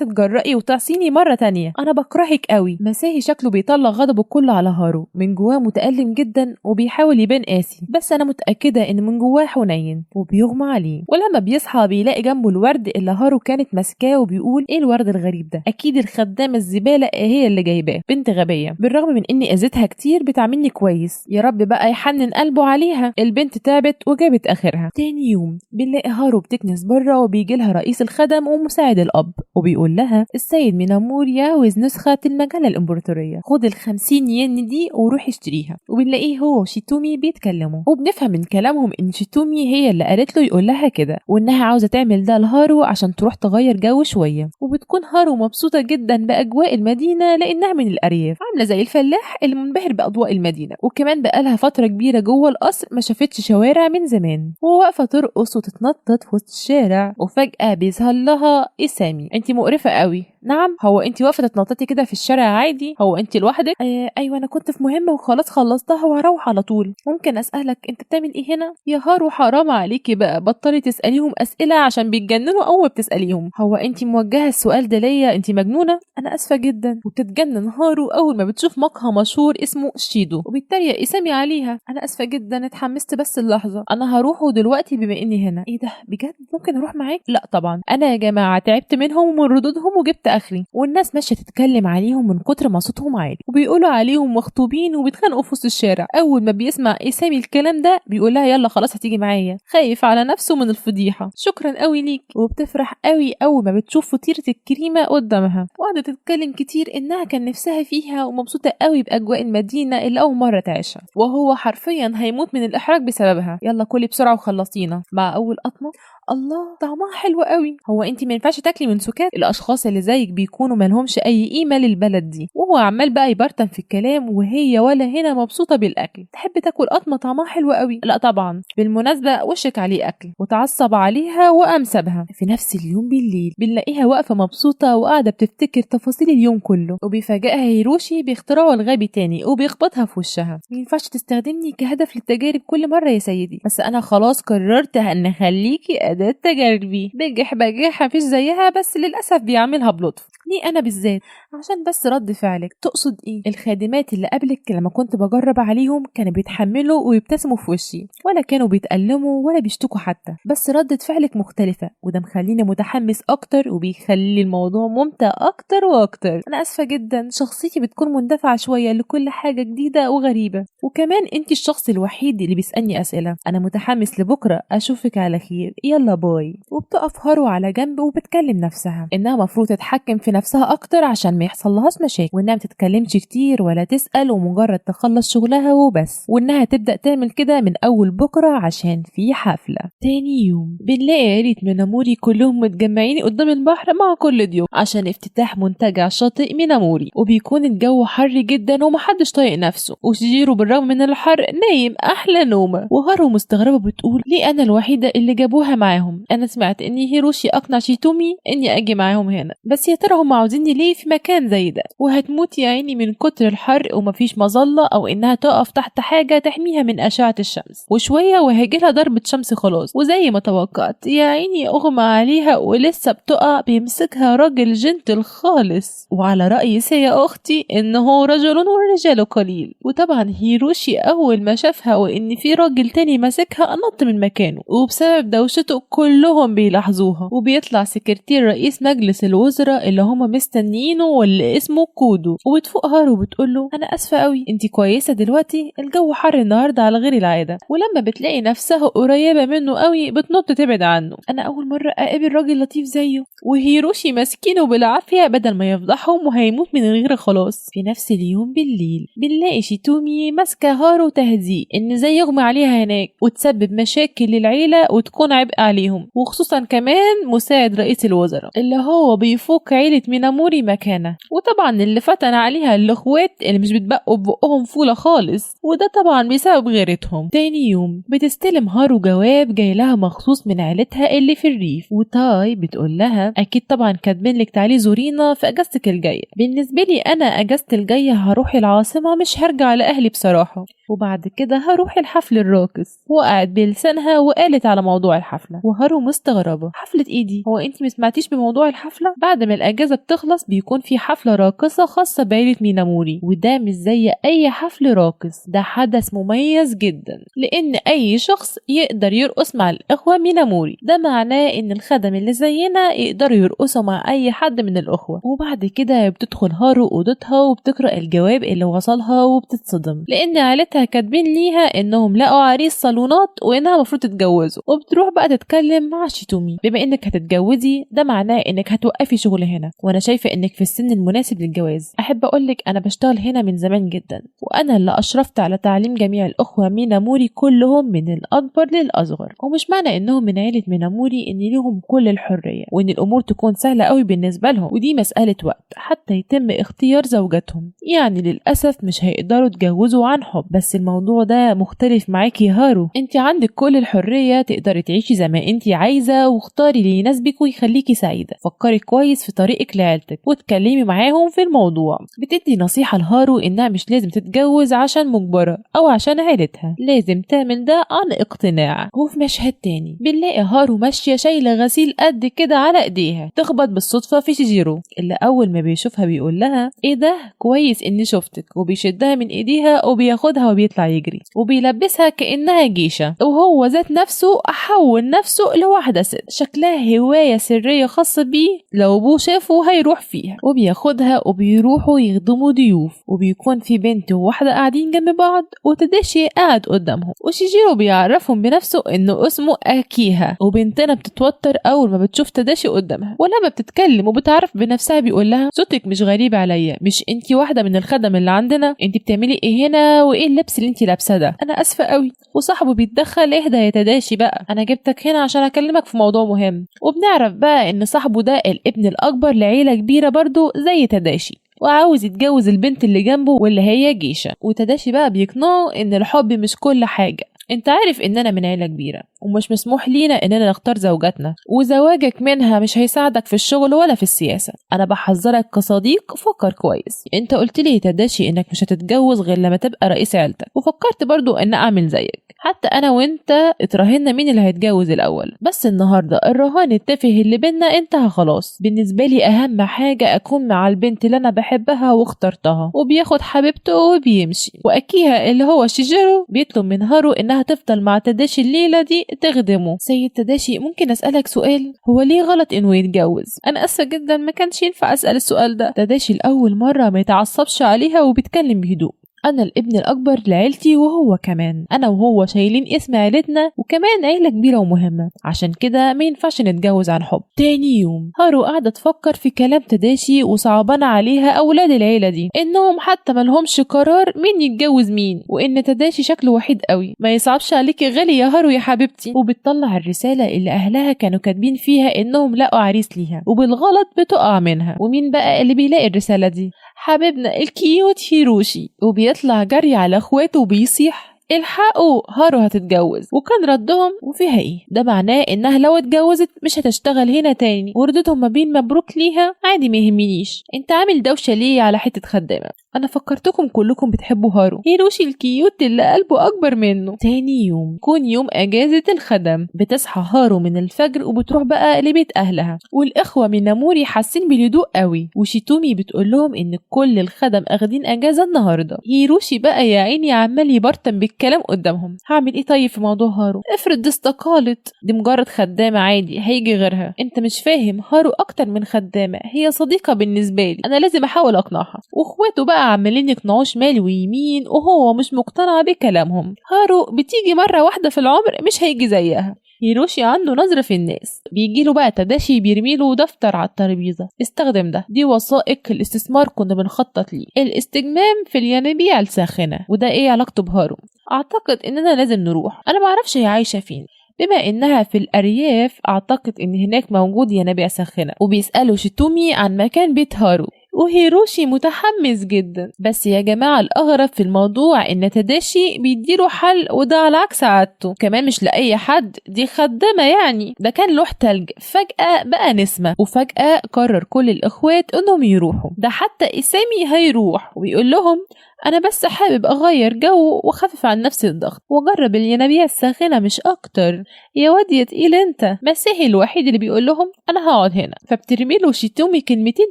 تتجرئي وتعصيني مره تانية، انا بكرهك قوي. مساهي شكله بيطلع غضبه كله على هارو، من جواه متألم جدا وبيحاول يبان قاسي، بس انا متاكده ان من جواه حنين. وبيغمى عليه. ولما بيصحى بيلاقي جنبه الورد اللي هارو كانت ماسكاه، وبيقول ايه الورد الغريب ده؟ اكيد الخدامه الزباله هي اللي جايباه، بنت غبيه، بالرغم من اني اذيتها كتير بتعاملني كويس، يا رب بقى يحنن قلبه عليها. البنت تعبت وجابت اخرها. تاني يوم بنلاقي هارو بتكنس بره، وبيجي لها رئيس الخدم ومساعد الاب، وبيقول لها السيد ميناموري عاوز نسخه المجله الامبراطوريه، خد ال50 ين دي وروحي اشتريها. وبنلاقيه هو وشيتومي بيتكلموا، وبنفهم من كلامهم ان شيتومي هي اللي قالت له يقول لها كده، وانها عاوزة تعمل ده لهارو عشان تروح تغير جو شوية. وبتكون هارو مبسوطة جدا بأجواء المدينة لأنها من الأرياف، عاملة زي الفلاح اللي منبهر بأضواء المدينة، وكمان بقالها فترة كبيرة جوه القصر ما شافتش شوارع من زمان، وواقفة ترقص وتتنطط في وسط الشارع. وفجأة بيظهر لها إسامي. انتي مقرفة قوي. نعم، هو انتي واقفة تتنططي كده في الشارع عادي؟ هو انتي لوحدك؟ ايوه، انا كنت في مهمة وخلاص خلصتها وهروح على طول. ممكن اسألك انت بتعمل ايه هنا؟ يا هارو حرام عليكي بقى، بطلي تسأليهم اسئلة عشان بيتجننوا اول ما بتسأليهم. هو انتي موجهة السؤال ده ليا؟ انتي مجنونة؟ انا اسفة جدا. وبتتجنن هارو اول ما بتشوف مقهى مشهور اسمه شيدو، وبيتريق إسامي عليها. انا اسفة جدا، اتحمست بس اللحظة. انا هروحه دلوقتي بما اني هنا. ايه ده بجد؟ ممكن اروح معاك؟ لا طبعا، انا يا جماعة تعبت منهم ومن ردودهم وجبت اخري، والناس ماشية تتكلم عليهم من كتر ما صوتهم عالي، وبيقولوا عليهم مخطوبين وبيتخانقوا في وسط الشارع. اول ما بيسمع إسامي الكلام ده بيقول لها يلا خلاص هتيجي معايا، خايف على نفسه من الفضيحة. شكرا قوي ليك. وبتفرح قوي اول ما بتشوف فطيرة الكريمة قدامها، وقعدت تتكلم كتير انها كان نفسها فيها ومبسوطة قوي باجواء المدينة اللي اول مرة تعيشها، وهو حرفيا هيموت من الاحراج بسببها. يلا كلي بسرعة وخلصينا. مع اول قطمة، الله طعمها حلو قوي. هو انت ما ينفعش تاكلي من سكات؟ الاشخاص اللي زيك بيكونوا مالهمش اي قيمه للبلد دي. وهو عمال بقى يبرطم في الكلام، وهي ولا هنا مبسوطه بالاكل. تحب تاكل قطمه طعمها حلو قوي؟ لا طبعا، بالمناسبه وشك عليه اكل. وتعصب عليها وقام سابها. في نفس اليوم بالليل بنلاقيها واقفه مبسوطه وقاعده بتفتكر تفاصيل اليوم كله، وبيفاجئها هيروشي باختراعه الغبي تاني وبيخبطها في وشها. ما ينفعش تستخدمني كهدف للتجارب كل مره يا سيدي، بس انا خلاص قررت ان اخليكي أداة تجاربي. بجح بجح مفيش زيها، بس للأسف بيعملها بلطف. ليه أنا بالذات؟ عشان بس رد فعلك. تقصد إيه؟ الخادمات اللي قبلك لما كنت بجرب عليهم كانوا بيتحملوا ويبتسموا في وشي، ولا كانوا بيتألموا ولا بيشتكوا حتى، بس ردة فعلك مختلفة، وده مخليني متحمس أكتر وبيخلي الموضوع ممتع أكتر وأكتر. أنا آسفة جدا، شخصيتي بتكون مندفعة شوية لكل حاجة جديدة وغريبة، وكمان أنت الشخص الوحيد اللي بيسألني أسئلة. أنا متحمس لبكرة أشوفك على خير، يلا باي. وبتقف هارو على جنب وبتكلم نفسها انها مفروض تتحكم في نفسها اكتر عشان ما يحصلهاش مشاكل، وانها ما تتكلمش كتير ولا تسأل، ومجرد تخلص شغلها وبس، وانها تبدأ تعمل كده من اول بكرة عشان في حفلة. تاني يوم بنلاقي عيلة ميناموري كلهم متجمعين قدام البحر مع كل ضيوف عشان افتتاح منتجع شاطئ ميناموري، وبيكون الجو حر جدا ومحدش طايق نفسه، وشيجيرو بالرغم من الحر نايم احلى نومه. وهارو مستغربة بتقول ليه انا الوحيدة اللي جابوها معاهم؟ انا سمعت ان هيروشي اقنع شيتومي اني اجي معاهم هنا، بس يا ترى هم عاوزيني ليه في مكان زي ده؟ وهتموت يا عيني من كتر الحرق ومفيش مظله او انها تقف تحت حاجه تحميها من اشعه الشمس، وشويه وهيجيلها ضربه شمس خلاص. وزي ما توقعت يا عيني اغمى عليها ولسه بتقع بيمسكها راجل جنتل خالص، وعلى راي يا اختي انه رجل والرجال قليل. وطبعا هيروشي اول ما شافها وان في راجل تاني ماسكها نط من مكانه، وبسبب دوشته كلهم بيلاحظوها. وبيطلع سكرتير رئيس مجلس الوزراء اللي هما مستنيينه واللي اسمه كودو، وبتفوق هارو وبتقوله انا اسفه قوي، انتي كويسه دلوقتي؟ الجو حر النهارده على غير العاده. ولما بتلاقي نفسها قريبه منه قوي بتنط تبعد عنه. انا اول مره اقابل راجل لطيف زيه. وهيروشي ماسكينه بالعافيه بدل ما يفضحهم وهيموت من غير خلاص. في نفس اليوم بالليل بنلاقي شيتومي ماسكه هارو تهزيء ان زي يغمى عليها هناك وتسبب مشاكل للعيله وتكون عبء عليهم، وخصوصا كمان مساعد رئيس الوزراء اللي هو بيفوق عيلة ميناموري مكانه. وطبعا اللي فتن عليها الاخوات اللي مش بتبقوا ببقهم فولة خالص، وده طبعا بسبب غيرتهم. تاني يوم بتستلم هارو جواب جاي لها مخصوص من عيلتها اللي في الريف، وتاي بتقول لها اكيد طبعا كاتبين لك تعالي زورينا في اجازتك الجايه. بالنسبه لي انا اجازتي الجايه هروح العاصمه، مش هرجع لاهلي بصراحه، وبعد كده هروح الحفل الراقص. وقعت بلسانها وقالت على موضوع الحفله، وهارو مستغربه حفله ايه دي؟ هو انت ما سمعتيش بموضوع الحفله؟ بعد ما الاجازه بتخلص بيكون في حفله راقصه خاصه بعيله ميناموري، وده مش زي اي حفل راقص، ده حدث مميز جدا لان اي شخص يقدر يرقص مع الاخوه ميناموري. ده معناه ان الخدم اللي زينا يقدروا يرقصوا مع اي حد من الاخوه. وبعد كده بتدخل هارو اوضتها وبتقرا الجواب اللي وصلها وبتتصدم لان عيلتها كاتبين ليها انهم لقوا عريس صالونات وانها المفروض تتجوزوا. وبتروح بقى اتكلم مع شيتومي. بما انك هتتجوزي ده معناه انك هتوقفي شغل هنا، وانا شايفه انك في السن المناسب للجواز. احب اقولك انا بشتغل هنا من زمان جدا، وانا اللي اشرفت على تعليم جميع الاخوه ميناموري كلهم من الاكبر للاصغر، ومش معنى انهم من عيله ميناموري ان ليهم كل الحريه وان الامور تكون سهله قوي بالنسبه لهم، ودي مساله وقت حتى يتم اختيار زوجاتهم. يعني للاسف مش هيقدروا يتجوزوا عن حب. بس الموضوع ده مختلف معاكي يا هارو، انت عندك كل الحريه تقدري تعيشي زي ما انت عايزه، واختاري اللي يناسبك ويخليكي سعيده. فكري كويس في طريقك لعيلتك واتكلمي معاهم في الموضوع. بتدي نصيحه لهارو انها مش لازم تتجوز عشان مجبره او عشان عيلتها، لازم تعمل ده عن اقتناع. وفي مشهد تاني بنلاقي هارو ماشيه شايله غسيل قد كده على ايديها، تخبط بالصدفه في شيجيرو اللي اول ما بيشوفها بيقول لها ايه ده كويس اني شفتك، وبيشدها من ايديها وبياخدها وبيطلع يجري وبيلبسها كانها جيشه، وهو ذات نفسه حول نفسه لواحده ست شكلها هوايه سريه خاصه بيه، لو ابوه شافه هيروح فيها، وبياخدها وبيروحوا يخدموا ضيوف، وبيكون في بنت وواحده قاعدين جنب بعض وتداشي قاعد قدامهم، وشيجيرو بيعرفهم بنفسه انه اسمه اكيها. وبنتنا بتتوتر اول ما بتشوف تداشي قدامها، ولما بتتكلم وبتعرف بنفسها بيقول لها صوتك مش غريب عليا، مش انتي واحده من الخدم اللي عندنا؟ انتي بتعملي ايه هنا وايه اللبس اللي انتي لابسه ده؟ انا اسفه قوي. وصاحبه بيتدخل اهدى يا تداشي بقى، انا جبتك هنا عشان اكلمك في موضوع مهم. وبنعرف بقى ان صاحبه ده الابن الاكبر لعيله كبيره برضو زي تداشي، وعاوز يتجوز البنت اللي جنبه واللي هي جيشة. وتداشي بقى بيقنعه ان الحب مش كل حاجة، انت عارف اننا من عيلة كبيرة ومش مسموح لينا اننا نختار زوجاتنا، وزواجك منها مش هيساعدك في الشغل ولا في السياسة. انا بحذرك كصديق، فكر كويس. انت قلت لي تداشي انك مش هتتجوز غير لما تبقى رئيس عيلتك، وفكرت برضو ان اعمل زيك. حتى انا وانت اتراهنا مين اللي هيتجوز الاول، بس النهارده الرهان التافه اللي بينا انتهى خلاص. بالنسبه لي اهم حاجه اكون مع البنت اللي انا بحبها واخترتها. وبياخد حبيبته وبيمشي، واكيها اللي هو شيجيرو بيطلب من هارو انها تفضل مع تداشي الليله دي تخدمه. سيد تداشي ممكن اسالك سؤال؟ هو ليه غلط انه يتجوز؟ انا اسفه جدا ما كانش ينفع اسال السؤال ده. تداشي الاول مره ما يتعصبش عليها وبيتكلم بهدوء. أنا الابن الأكبر لعيلتي وهو كمان، أنا وهو شايلين اسم عيلتنا وكمان عيلة كبيرة ومهمة، عشان كده ما ينفعش نتجوز عن حب. تاني يوم هارو قاعدة تفكر في كلام تداشي وصعبانة عليها أولاد العيلة دي إنهم حتى ملهمش قرار مين يتجوز مين، وإن تداشي شكله وحيد قوي. ما يصعبش عليكي غالي يا هارو يا حبيبتي. وبتطلع الرسالة اللي أهلها كانوا كاتبين فيها إنهم لقوا عريس ليها، وبالغلط بتقع منها. ومين بقى اللي بيلاقي الرسالة دي؟ حبيبنا الكيوت هيروشي، وبيطلع جري على اخواته وبيصيح الحقوا هارو هتتجوز. وكان ردهم وفيها ايه؟ ده معناه انها لو اتجوزت مش هتشتغل هنا تاني. وردتهم ما بين مبروك ليها عادي ما يهمنيش، انت عامل دوشه ليه على حته خدامه؟ انا فكرتكم كلكم بتحبوا هارو، هيروشي الكيوت اللي قلبه اكبر منه. تاني يوم كون يوم اجازه الخدم، بتصحى هارو من الفجر وبتروح بقى لبيت اهلها، والاخوه ميناموري حاسين بالهدوء قوي، وشيتومي بتقول لهم ان كل الخدم اخدين اجازه النهارده. هيروشي بقى يا عيني عمال يبرطم بالكلام قدامهم. هعمل ايه طيب في موضوع هارو؟ افرض دي استقالت، دي مجرد خدامه عادي هيجي غيرها. انت مش فاهم، هارو اكتر من خدامه، هي صديقه بالنسبه لي، انا لازم احاول اقنعها. واخواته بقى عمالين يقنعوه شمال ويمين وهو مش مقتنع بكلامهم. هارو بتيجي مرة واحدة في العمر مش هيجي زيها. هيروشي عنده نظرة في الناس. بيجيله بقى تداشي بيرميله دفتر على الترابيزة، استخدم ده، دي وثائق الاستثمار كنا بنخطط ليه، الاستجمام في الينابيع الساخنة. وده ايه علاقته بهارو؟ اعتقد اننا لازم نروح. انا معرفش هي عايشة فين، بما انها في الارياف اعتقد ان هناك موجود ينابيع ساخنة. وبيسألوا شيتومي عن مكان بيت هارو، وهيروشي متحمس جدا. بس يا جماعة الأغرب في الموضوع إن تداشي بيديله حل، وده على عكس عادته. كمان مش لأي حد، دي خدامة يعني. ده كان لوح تلج فجأة بقى نسمة، وفجأة قرر كل الإخوات إنهم يروحوا. ده حتى إسامي هيروح ويقول لهم أنا بس حابب أغير جو وخفف عن نفسي الضغط وأجرب الينابيع الساخنة مش أكتر. يا واد يا تقيل أنت. مسيحي الوحيد اللي بيقول لهم أنا هقعد هنا. فبترميله شيتومي كلمتين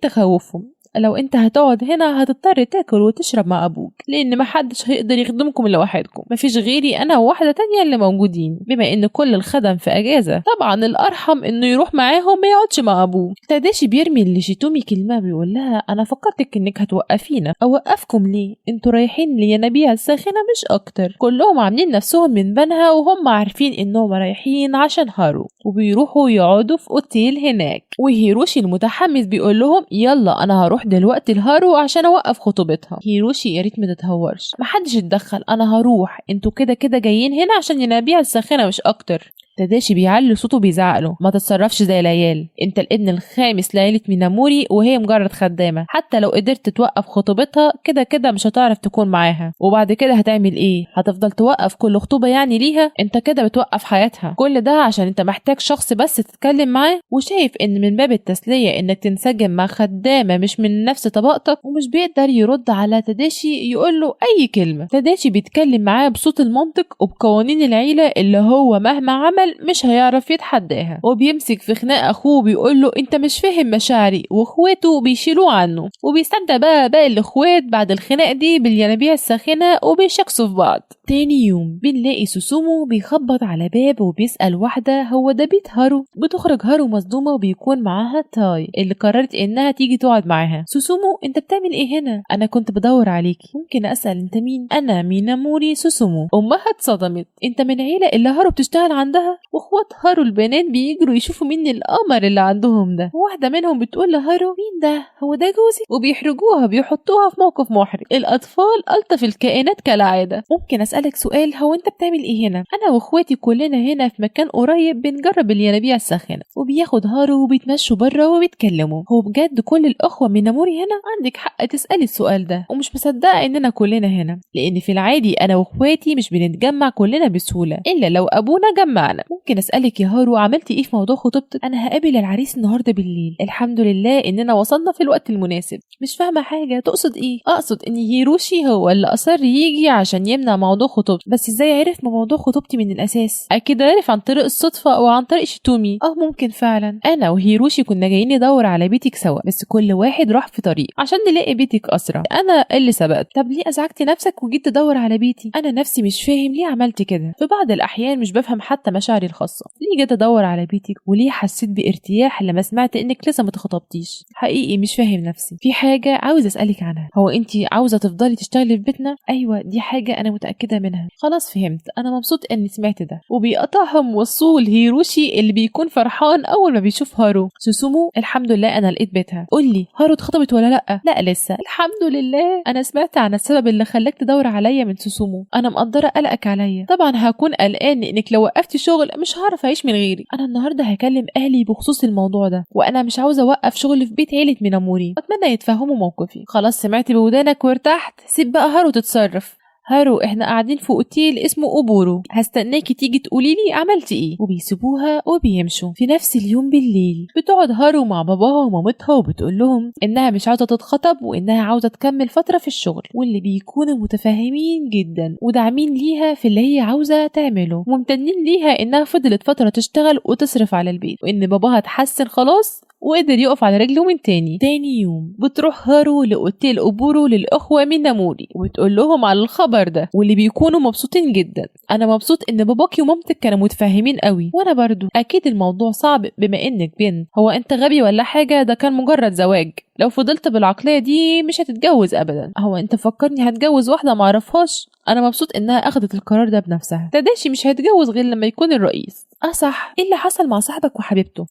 تخوفهم، لو انت هتقعد هنا هتضطر تاكل وتشرب مع ابوك، لان محدش هيقدر يخدمكم لوحدكم، مفيش غيري انا وواحدة تانية اللي موجودين، بما ان كل الخدم في اجازة. طبعا الارحم انه يروح معاهم ما يقعدش مع ابوه. تاداشي بيرمي لشيتومي كلمة بيقول لها انا فكرتك انك هتوقفينا. اوقفكم ليه؟ انتوا رايحين لينابيع الساخنة مش اكتر. كلهم عاملين نفسهم من بنها وهم عارفين انهم رايحين عشان هارو، وبيروحوا يقعدوا في اوتيل هناك. وهيروشي المتحمس بيقول لهم يلا انا هروح دلوقتي لهارو عشان اوقف خطوبتها. هيروشي يا ريت ما تتهورش، محدش يتدخل، انا هروح، انتوا كده كده جايين هنا عشان ينابيع الساخنة مش اكتر. تاداشي بيعلي صوته بيزعقله ما تتصرفش زي العيال، انت الابن الخامس لعيلة ميناموري وهي مجرد خدامة، حتى لو قدرت توقف خطوبتها كده كده مش هتعرف تكون معاها، وبعد كده هتعمل ايه؟ هتفضل توقف كل خطوبة يعني ليها؟ انت كده بتوقف حياتها، كل ده عشان انت محتاج شخص بس تتكلم معاه، وشايف ان من باب التسلية انك تنسجم مع خدامة مش من نفس طبقتك. ومش بيقدر يرد على تاداشي يقول له اي كلمة. تاداشي بيتكلم معاه بصوت المنطق وبقوانين العيلة اللي هو مهما عمل مش هيعرف يتحداها، وبيمسك في خناق اخوه بيقول له انت مش فاهم مشاعري، واخواته بيشيلوه عنه. وبيستمتع بقى باقي الاخوات بعد الخناق دي بالينابيع الساخنة وبيشكسوا في بعض. تاني يوم بنلاقي سوسومو بيخبط على باب وبيسأل واحدة هو ده بيت هارو. بتخرج هارو مصدومة وبيكون معاها تاي اللي قررت انها تيجي تقعد معاها. سوسومو انت بتعمل ايه هنا؟ انا كنت بدور عليكي، ممكن اسأل انت مين؟ انا ميناموري سوسومو. امها اتصدمت، انت من عيلة اللي هارو بتشتغل عندها؟ واخوات هارو البنات بيجروا يشوفوا مين القمر اللي عندهم ده. واحدة منهم بتقول لهارو مين ده؟ هو ده جوزي؟ وبيحرجوها بيحطوها في موقف محرج. الاطفال الطف الكائنات كالعادة. ممكن اسألك سؤال؟ هو انت بتعمل ايه هنا؟ انا واخواتي كلنا هنا في مكان قريب بنجرب الينابيع الساخنة. وبياخد هارو وبيتمشوا بره وبيتكلموا. هو بجد كل الاخوة ميناموري هنا؟ عندك حق تسألي السؤال ده، ومش مصدقة اننا كلنا هنا، لان في العادي انا واخواتي مش بنتجمع كلنا بسهولة الا لو ابونا جمعنا. ممكن اسألك يا هارو عملتي ايه في موضوع خطوبتك؟ انا هقابل العريس النهارده بالليل. الحمد لله اننا وصلنا في الوقت المناسب. مش فاهمة حاجة، تقصد ايه؟ اقصد ان هيروشي هو اللي اصر يجي عشان يمنع موضوع خطوبتي. بس ازاي عرف موضوع خطوبتي من الاساس؟ اكيد عرف عن طريق الصدفة او عن طريق شيتومي. ممكن فعلا. انا وهيروشي كنا جايين ندور على بيتك سوا، بس كل واحد راح في طريق عشان نلاقي بيتك اسرع. انا اللي سبقت. طب ليه ازعجتي نفسك وجيت تدور على بيتي؟ انا نفسي مش فاهم ليه عملت كده. في بعض الاحيان مش بفهم حتى مشاعري الخاصة. ليه جيت ادور على بيتك؟ وليه حسيت بارتياح لما سمعت انك لسه ما اتخطبتيش؟ حقيقي مش فاهم نفسي. في حاجة عاوز اسالك عنها، هو انت عاوزة تفضلي تشتغلي في بيتنا؟ ايوه دي حاجة انا متأكدة منها. خلاص فهمت، انا مبسوط اني سمعت ده. وبيقطعهم وصول هيروشي اللي بيكون فرحان اول ما بيشوف هارو. سوسومو الحمد لله انا لقيت بيتها. قولي هارو اتخطبت ولا لا؟ لا لسه. الحمد لله. انا سمعت عن السبب اللي خلاك تدور عليا من سوسومو. انا مقدرة قلقك عليا. طبعا هكون قلقان انك لو وقفتي شغل مش هعرف اعيش من غيري. انا النهارده هكلم اهلي بخصوص الموضوع ده، وانا مش عاوزه اوقف شغل في بيت عيله ميناموري. اتمنى يتفهموا موقفي. خلاص سمعت بودانك وارتحت، سيب بقى هارو تتصرف. هارو احنا قاعدين في اوتيل اسمه اوبورو، هستناكي تيجي تقولي لي عملتي ايه. وبيسيبوها وبيمشوا. في نفس اليوم بالليل بتقعد هارو مع باباها ومامتها وبتقول لهم انها مش عاوزه تتخطب وانها عاوزه تكمل فتره في الشغل، واللي بيكونوا متفاهمين جدا وداعمين ليها في اللي هي عاوزه تعمله، وممتنين ليها انها فضلت فتره تشتغل وتصرف على البيت، وان باباها اتحسن خلاص وقدر يقف على رجله من تاني. تاني يوم بتروح هارو لأوتيل أوبورو للأخوة ميناموري وبتقول لهم على الخبر ده، واللي بيكونوا مبسوطين جدا. أنا مبسوط إن باباكي ومامتك كانوا متفاهمين قوي، وأنا برضو. أكيد الموضوع صعب بما إنك بنت. هو أنت غبي ولا حاجة؟ ده كان مجرد زواج. لو فضلت بالعقلية دي مش هتتجوز أبدا. هو أنت فكرني هتجوز واحدة معرفهاش؟ أنا مبسوط إنها أخدت القرار ده بنفسها. تداشي مش هيتجوز غير لما يكون الرئيس. صح. ايه اللي حصل مع صاحبك وحبيبته؟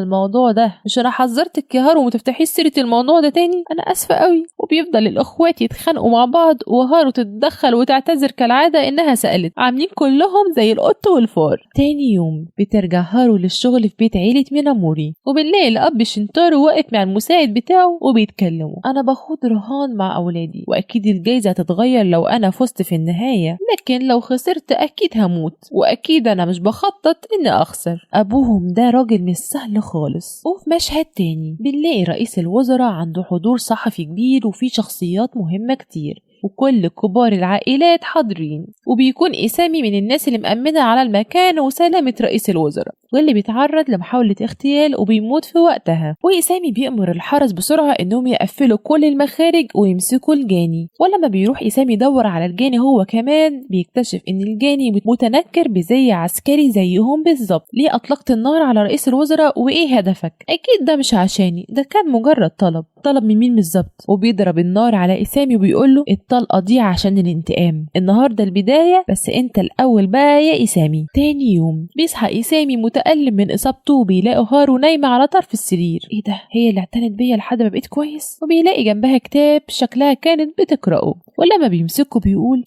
الموضوع ده مش انا حذرتك يا هارو وما تفتحيش سيره الموضوع ده تاني؟ انا اسفه قوي. وبيفضل الاخوات يتخانقوا مع بعض وهارو تتدخل وتعتذر كالعاده انها سالت، عاملين كلهم زي القط والفار. تاني يوم بترجع هارو للشغل في بيت عيله ميناموري، وبنلاقي الاب شنتارو واقف مع المساعد بتاعه وبيتكلموا. انا باخد رهان مع اولادي، واكيد الجايزه هتتغير لو انا فزت في النهايه، لكن لو خسرت اكيد هموت، واكيد انا مش بخطط اني اخسر. ابوهم ده راجل مش سهل خالص. وفي مشهد تاني بنلاقي رئيس الوزراء عنده حضور صحفي كبير وفيه شخصيات مهمة كتير، وكل كبار العائلات حاضرين، وبيكون إسامي من الناس اللي مأمنة على المكان وسلامة رئيس الوزراء. واللي بيتعرض لمحاولة اغتيال وبيموت في وقتها. وإسامي بيأمر الحرس بسرعة إنهم يقفلوا كل المخارج ويمسكوا الجاني. ولما بيروح إسامي يدور على الجاني هو كمان بيكتشف إن الجاني متنكر بزي عسكري زيهم بالظبط. ليه أطلقت النار على رئيس الوزراء وإيه هدفك؟ أكيد ده مش عشاني، ده كان مجرد طلب من مين بالظبط؟ وبيضرب النار على إسامي وبيقوله الطلقة دي عشان الانتقام، النهارده البداية بس انت الأول بقى يا إسامي. تاني يوم بيصحى إسامي متألم من إصابته وبيلاقي هارو نايمة على طرف السرير. ايه ده؟ هي اللي اعتنت بيا لحد ما بقيت كويس؟ وبيلاقي جنبها كتاب شكلها كانت بتقرأه، ولما بيمسكه بيقول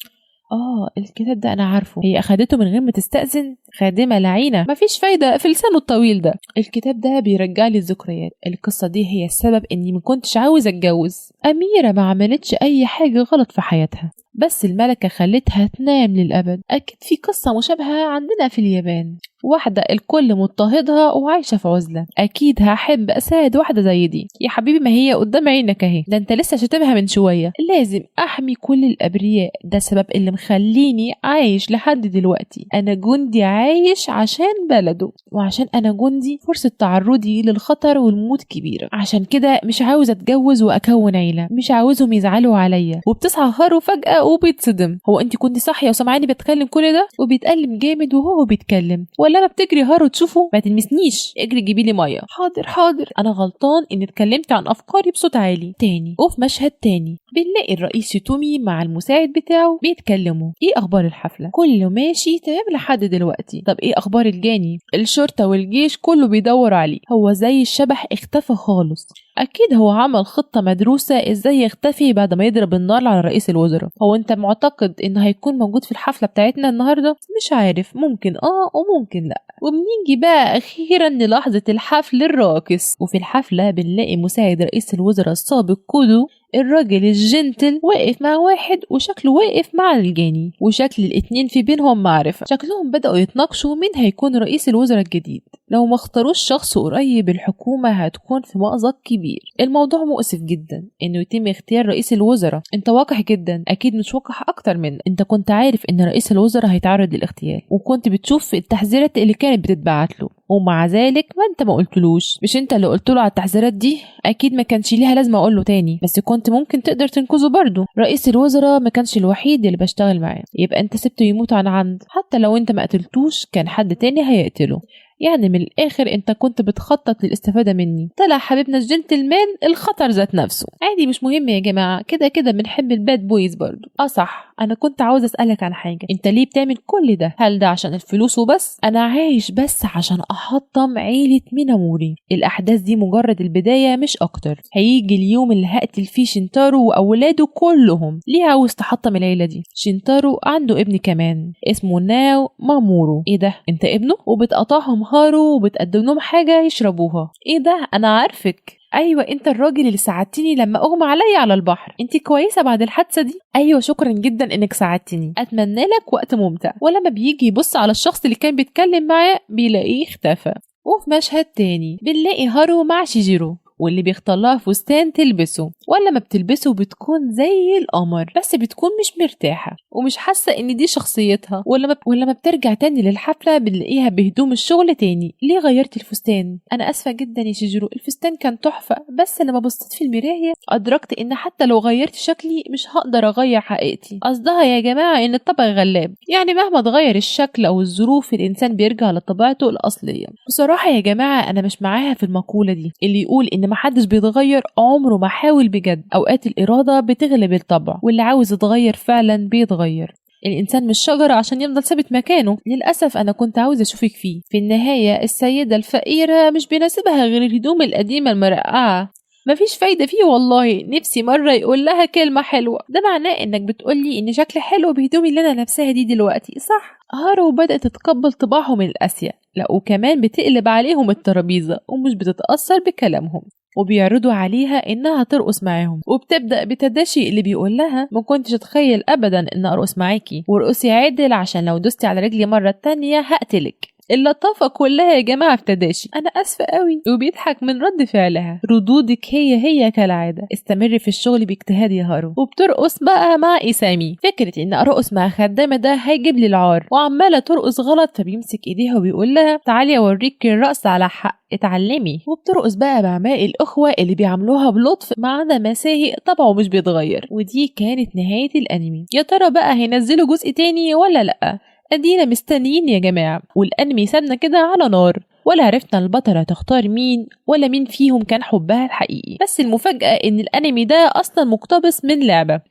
الكتاب ده انا عارفه، هي اخدته من غير ما تستأذن، خادمة لعينة مفيش فايدة في لسانه الطويل ده. الكتاب ده بيرجع لي الذكريات، القصة دي هي السبب اني ما كنتش عاوز اتجوز. أميرة ما عملتش اي حاجة غلط في حياتها، بس الملكة خلتها تنام للأبد. أكيد في قصة مشابهة عندنا في اليابان، واحدة الكل مضطهدها وعايشة في عزلة. أكيد هحب أساعد واحدة زي دي. يا حبيبي ما هي قدام عينك اهي، ده انت لسه شتمها من شوية. لازم أحمي كل الأبرياء، ده السبب اللي مخليني عايش لحد دلوقتي. أنا جندي عايش عشان بلده، وعشان أنا جندي فرصة تعرضي للخطر والموت كبيرة. عشان كده مش عاوز أتجوز وأكون عيلة، مش عاوزهم يزعلوا عليا. وبتصحى هارو فجأة وبيتصدم، هو انت كنت صاحية وسمعاني بتكلم كل ده؟ وبيتألم جامد وهو بيتكلم. ولا ما بتجري هارو تشوفه؟ ما تلمسنيش، اجري جيبيلي ميه. حاضر انا غلطان اني اتكلمت عن افكاري بصوت عالي. تاني وفي مشهد تاني بنلاقي الرئيس يوتومي مع المساعد بتاعه بيتكلموا. ايه اخبار الحفله؟ كله ماشي تمام لحد دلوقتي. طب ايه اخبار الجاني؟ الشرطه والجيش كله بيدور عليه، هو زي الشبح اختفى خالص. اكيد هو عمل خطه مدروسه ازاي يختفي بعد ما يضرب النار على رئيس الوزراء. هو انت معتقد انه هيكون موجود في الحفله بتاعتنا النهارده؟ مش عارف، ممكن وممكن لا. وبنيجي بقى اخيرا للحظه الحفل الراقص. وفي الحفله بنلاقي مساعد رئيس الوزراء السابق كودو، الراجل الجنتل، واقف مع واحد وشكله واقف مع الجاني، وشكل الاتنين في بينهم معرفة. شكلهم بدأوا يتناقشوا مين هيكون رئيس الوزراء الجديد. لو ما اختاروش شخص قريب الحكومة هتكون في مأزق كبير. الموضوع مؤسف جدا انه يتم اختيار رئيس الوزراء. انت وقح جدا، اكيد مش وقح اكتر منه. انت كنت عارف ان رئيس الوزراء هيتعرض للاغتيال، وكنت بتشوف التحذيرات اللي كانت بتتبعت له، ومع ذلك ما انت ما قلتلوش. مش انت اللي قلت له على التحذيرات دي؟ اكيد ما كانش ليها لازمه اقول له تاني، بس كنت ممكن تقدر تنقذه برضه. رئيس الوزراء ما كانش الوحيد اللي بشتغل معاه، يبقى انت سبته يموت عن عمد. حتى لو انت ما قتلتوش كان حد تاني هيقتله. يعني من الآخر انت كنت بتخطط للاستفادة مني. طلع حبيبنا الجنتلمان الخطر ذات نفسه. عادي مش مهم يا جماعة، كده كده بنحب الباد بويز برضو. صح، انا كنت عاوز اسألك عن حاجة. انت ليه بتعمل كل ده؟ هل ده عشان الفلوس وبس؟ انا عايش بس عشان احطم عيلة ميناموري. الاحداث دي مجرد البداية مش اكتر. هيجي اليوم اللي هقتل فيه شينتارو واولاده كلهم. ليه عاوز تحطم العيلة دي؟ شينتارو عنده ابن كمان اسمه ناو مامورو. ايه ده؟ انت ابنه؟ وبتقطعهم هارو وبتقدم لهم حاجة يشربوها. ايه ده؟ انا عارفك. ايوه انت الراجل اللي ساعدتني لما اغمى عليا على البحر. انت كويسه بعد الحادثه دي؟ ايوه شكرا جدا انك ساعدتني، اتمنى لك وقت ممتع. ولما بيجي يبص على الشخص اللي كان بيتكلم معاه بيلاقيه اختفى. وفي مشهد تاني بنلاقي هارو مع شيجيرو، واللي بيختار لها فستان تلبسه، ولا ما بتلبسه بتكون زي القمر، بس بتكون مش مرتاحة ومش حاسة ان دي شخصيتها. ولا ما بترجع تاني للحفلة بنلاقيها بهدوم الشغل تاني. ليه غيرت الفستان؟ انا اسفة جدا يا شيجيرو، الفستان كان تحفة، بس لما بصيت في المراية ادركت ان حتى لو غيرت شكلي مش هقدر اغير حقيقتي. قصدها يا جماعة ان الطبع غلاب، يعني مهما تغير الشكل او الظروف الانسان بيرجع لطبيعته الاصلية. بصراحة يا جماعة انا مش معاها في المقولة دي اللي يقول ان محدش بيتغير عمره ما حاول بجد. اوقات الإرادة بتغلب الطبع، واللي عاوز يتغير فعلا بيتغير. الإنسان مش شجرة عشان يفضل ثابت مكانه. للأسف أنا كنت عاوز أشوفك فيه. في النهاية السيدة الفقيرة مش بيناسبها غير الهدوم القديمة المرقعة. مفيش فايدة فيه والله. نفسي مرة يقول لها كلمة حلوة. ده معناه إنك بتقولي إن شكلي حلو بهدومي اللي أنا لابساها دي دلوقتي، صح؟ هارو بدأت تتقبل طباعهم القاسية، لا وكمان بتقلب عليهم الترابيزة ومش بتتأثر بكلامهم، وبيعرضوا عليها انها ترقص معاهم. وبتبدأ بتداشي اللي بيقول لها ما كنتش اتخيل ابدا ان ارقص معاكي، وارقصي عادل عشان لو دوستي على رجلي مرة تانية هقتلك. اللطافة كلها يا جماعة في تداشي، أنا آسفة قوي، وبيضحك من رد فعلها. ردودك هي كالعادة، استمر في الشغل باجتهاد يا هارو. وبترقص بقى مع إيسامي. فكرة إن أرقص مع خدامة ده هيجيب لي العار، وعمالة ترقص غلط، فبيمسك إيديها وبيقول لها تعالي أوريك الرقص على حق، اتعلمي. وبترقص بقى بعماء الأخوة اللي بيعملوها بلطف ما عدا مساهي طبعه مش بيتغير. ودي كانت نهاية الأنمي. يا ترى بقى هينزلوا جزء تاني ولا لأ؟ ادينا مستنيين يا جماعة. والأنمي سابنا كده على نار، ولا عرفنا البطلة تختار مين ولا مين فيهم كان حبها الحقيقي. بس المفاجأة ان الانمي ده اصلا مقتبس من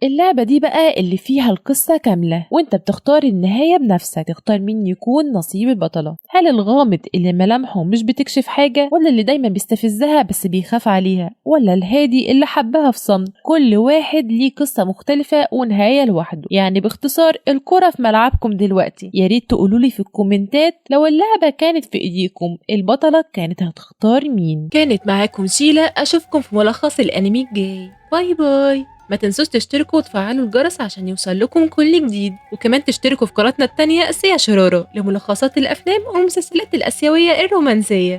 اللعبة دي بقى اللي فيها القصة كاملة، وانت بتختار النهاية بنفسك، تختار مين يكون نصيب البطلة. هل الغامض اللي ملامحه مش بتكشف حاجة، ولا اللي دايما بيستفزها بس بيخاف عليها، ولا الهادي اللي حبها في صمت؟ كل واحد ليه قصة مختلفة ونهاية لوحده. يعني باختصار الكرة في ملعبكم دلوقتي. يا ريت تقولولي في الكومنتات لو اللعبة كانت في ايديكم البطلة كانت هتختار مين. كانت معاكم شيلة، اشوفكم في ملخص الانمي الجاي. باي باي. ما تنسوش تشتركوا وتفعلوا الجرس عشان يوصل لكم كل جديد، وكمان تشتركوا في قناتنا التانية سيا شرارة لملخصات الافلام والمسلسلات الاسيوية الرومانسية.